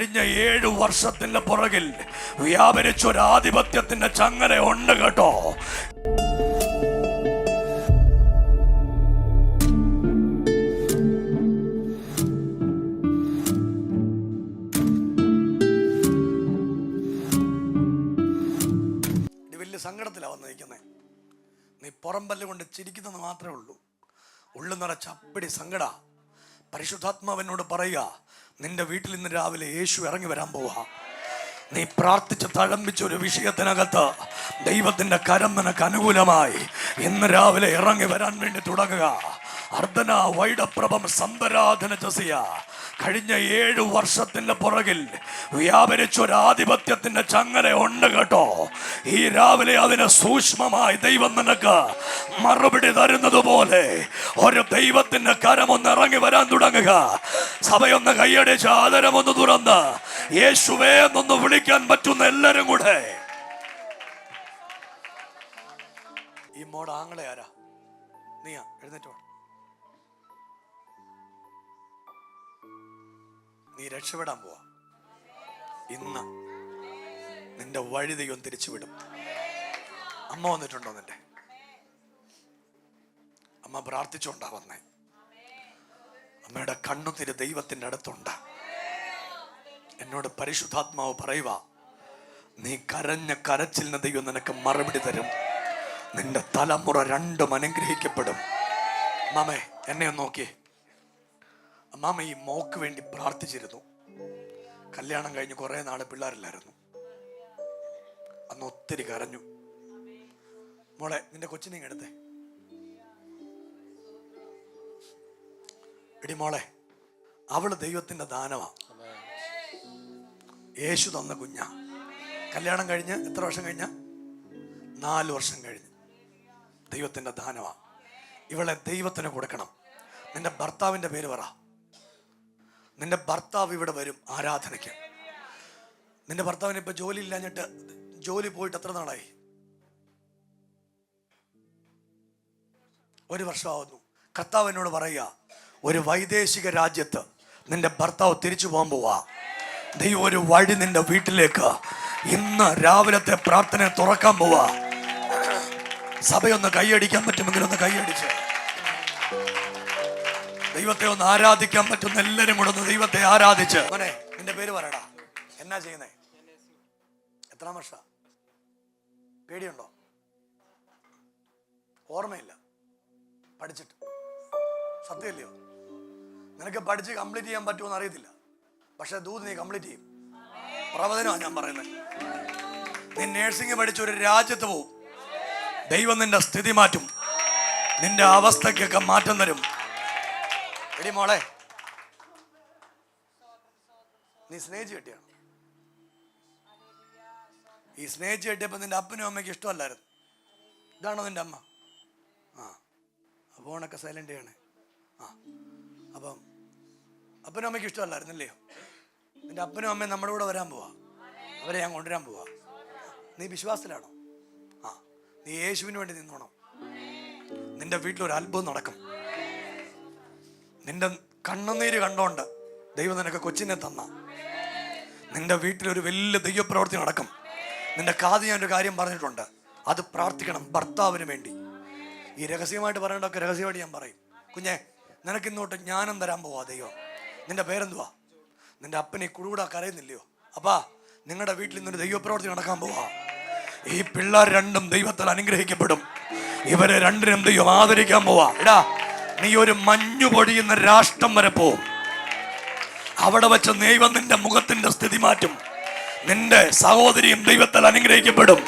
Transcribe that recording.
കഴിഞ്ഞ 7 വർഷത്തിന്റെ പുറകിൽ വ്യാപരിച്ചൊരാധിപത്യത്തിന്റെ ചങ്ങല ഉണ്ട് കേട്ടോ. വലിയ സങ്കടത്തിലാണ് വന്നിരിക്കുന്നത്. നീ പുറംപല്ല് കൊണ്ട് ചിരിക്കുന്നത് മാത്രമേ ഉള്ളൂ. ഉള്ളു നിറച്ച അപ്പടി സങ്കട. പരിശുദ്ധാത്മാവിനോട് പറയുക, നിന്റെ വീട്ടിൽ ഇന്ന് രാവിലെ യേശു ഇറങ്ങി വരാൻ പോവാ. നീ പ്രാർത്ഥിച്ച് തഴമ്പിച്ച ഒരു വിഷയത്തിനകത്ത് ദൈവത്തിന്റെ കരം നിനക്ക് അനുകൂലമായി ഇന്ന് രാവിലെ ഇറങ്ങി വരാൻ വേണ്ടി തുടങ്ങുക. അർദ്ധന വൈഡപ്രഭം സമ്പരാധന ജസിയ. കഴിഞ്ഞ 7 വർഷത്തിന്റെ പുറകിൽ വ്യാപരിച്ചൊരാധിപത്യത്തിന്റെ ചങ്ങല ഉണ്ട് കേട്ടോ. ഈ രാവിലെ അതിന് സൂക്ഷ്മമായി ദൈവം നിനക്ക് മറുപടി തരുന്നത് പോലെ ഒരു ദൈവത്തിന്റെ കരമൊന്ന് ഇറങ്ങി വരാൻ തുടങ്ങുക. സഭയൊന്ന് കൈയടിച്ച് ആദരമൊന്ന് തുറന്ന് യേശുവേ എന്നൊന്ന് വിളിക്കാൻ പറ്റുന്ന എല്ലാരും കൂടെ. ഈ മോടെ ആങ്ങളെ ആരാ? നീയാ? എഴുന്നേറ്റോ. നീ രക്ഷപ്പെടാൻ പോവാ. ഇന്ന് നിന്റെ വഴി ദൈവം തിരിച്ചുവിടും. അമ്മ വന്നിട്ടുണ്ടോ? നിന്റെ അമ്മ പ്രാർത്ഥിച്ചോണ്ടാ വന്നേ. അമ്മയുടെ കണ്ണുനീര് ദൈവത്തിന്റെ അടുത്തുണ്ട്. എന്നോട് പരിശുദ്ധാത്മാവ് പറയുക, നീ കരഞ്ഞ കരച്ചിലിന് ദൈവം നിനക്ക് മറുപടി തരും. നിന്റെ തലമുറ 2 അനുഗ്രഹിക്കപ്പെടും. അമ്മാമേ എന്നെ ഒന്ന് നോക്കിയേ. അമ്മാമ ഈ മോക്ക് വേണ്ടി പ്രാർത്ഥിച്ചിരുന്നു. കല്യാണം കഴിഞ്ഞ് കുറെ നാള് പിള്ളേരില്ലായിരുന്നു. അന്ന് ഒത്തിരി കരഞ്ഞു. മോളെ നിന്റെ കൊച്ചിനെ എടുത്തേ. എടി മോളെ, അവള് ദൈവത്തിന്റെ ദാനമാ. യേശു തന്ന കുഞ്ഞാ. കല്യാണം കഴിഞ്ഞ് എത്ര വർഷം കഴിഞ്ഞ? 4 വർഷം കഴിഞ്ഞ്. ദൈവത്തിന്റെ ദാനമാ. ഇവളെ ദൈവത്തിന് കൊടുക്കണം. നിന്റെ ഭർത്താവിന്റെ പേര് പറ. നിന്റെ ഭർത്താവ് ഇവിടെ വരും ആരാധനയ്ക്ക്. നിന്റെ ഭർത്താവിന് ഇപ്പൊ ജോലി ഇല്ലാഞ്ഞിട്ട്, ജോലി പോയിട്ട് എത്ര നാളായി? 1 വർഷമാവുന്നു. കർത്താവിനോട് പറയുക, ഒരു വൈദേശിക രാജ്യത്ത് നിന്റെ ഭർത്താവ് തിരിച്ചു പോകാൻ പോവാ. ദൈവം ഒരു വഴി നിന്റെ വീട്ടിലേക്ക് ഇന്ന് രാവിലത്തെ പ്രാർത്ഥന തുറക്കാൻ പോവാ. സഭയൊന്ന് കൈയടിക്കാൻ പറ്റുമെങ്കിൽ ഒന്ന് കൈയടിച്ച് ദൈവത്തെ ഒന്ന് ആരാധിക്കാൻ പറ്റുന്ന എല്ലാരും കൂടെ ഒന്ന് ദൈവത്തെ ആരാധിച്ച്. മോനെ നിന്റെ പേര് പറയടാ. എന്നാ ചെയ്യുന്നേ? എത്രാം വർഷ? പേടിയുണ്ടോ? ഓർമ്മയില്ല? പഠിച്ചിട്ട് സത്യമല്ലയോ? നിനക്ക് പഠിച്ച് കംപ്ലീറ്റ് ചെയ്യാൻ പറ്റുമെന്ന് അറിയത്തില്ല. പക്ഷെ ദൂത് നീ കംപ്ലീറ്റ് ചെയ്യും. പ്രവചനമാണ് ഞാൻ പറയുന്നത്. നീ നേഴ്സിംഗ് പഠിച്ച ഒരു രാജ്യത്ത് പോവും. ദൈവം നിന്റെ സ്ഥിതി മാറ്റും. നിന്റെ അവസ്ഥയ്ക്കൊക്കെ മാറ്റം തരും. എടി മോളെ, നീ സ്നേഹിച്ച് കെട്ടിയാണ്. ഈ സ്നേഹിച്ച് കെട്ടിയപ്പോ നിന്റെ അപ്പനും അമ്മയ്ക്ക് ഇഷ്ടമല്ലായിരുന്നു. ഇതാണോ നിന്റെ അമ്മ? ആ, ഫോണൊക്കെ സൈലന്റ് ചെയ്യണേ. ആ, അപ്പം അപ്പനും അമ്മയ്ക്ക് ഇഷ്ടമല്ലായിരുന്നല്ലയോ? നിന്റെ അപ്പനും അമ്മയും നമ്മുടെ കൂടെ വരാൻ പോവാ. അവരെ ഞാൻ കൊണ്ടുവരാൻ പോവാ. നീ വിശ്വാസത്തിലാണോ? ആ, നീ യേശുവിന് വേണ്ടി നിന്നോണം. നിന്റെ വീട്ടിലൊരു അത്ഭുതം നടക്കും. നിന്റെ കണ്ണുനീര് കണ്ടോണ്ട് ദൈവം നിനക്ക് കൊച്ചിനെ തന്ന. നിന്റെ വീട്ടിലൊരു വലിയ ദൈവപ്രവൃത്തി നടക്കും. നിന്റെ കാത് ഞാനൊരു കാര്യം പറഞ്ഞിട്ടുണ്ട്, അത് പ്രാർത്ഥിക്കണം ഭർത്താവിന് വേണ്ടി. ഈ രഹസ്യമായിട്ട് പറയേണ്ടതൊക്കെ രഹസ്യമായിട്ട് ഞാൻ പറയും. കുഞ്ഞെ, നിനക്ക് ഇന്നോട്ട് ജ്ഞാനം തരാൻ പോവാ ദൈവം. നിന്റെ പേരെന്തുവാ? നിന്റെ അപ്പനെ കുടുകൂടാ കരയുന്നില്ലയോ? അപ്പാ, നിങ്ങളുടെ വീട്ടിൽ നിന്നൊരു ദൈവപ്രവൃത്തി നടക്കാൻ പോവാ. ഈ പിള്ളേർ 2 ദൈവത്താൽ അനുഗ്രഹിക്കപ്പെടും. ഇവരെ 2നും ദൈവം ആദരിക്കാൻ പോവാ. എടാ, നീ ഒരു മഞ്ഞു പൊടിയുന്ന രാഷ്ട്രം വരെ പോവും. അവിടെ വെച്ച് ദൈവം നിന്റെ മുഖത്തിന്റെ സ്ഥിതി മാറ്റും. നിന്റെ സഹോദരിയും ദൈവത്താൽ അനുഗ്രഹിക്കപ്പെടും.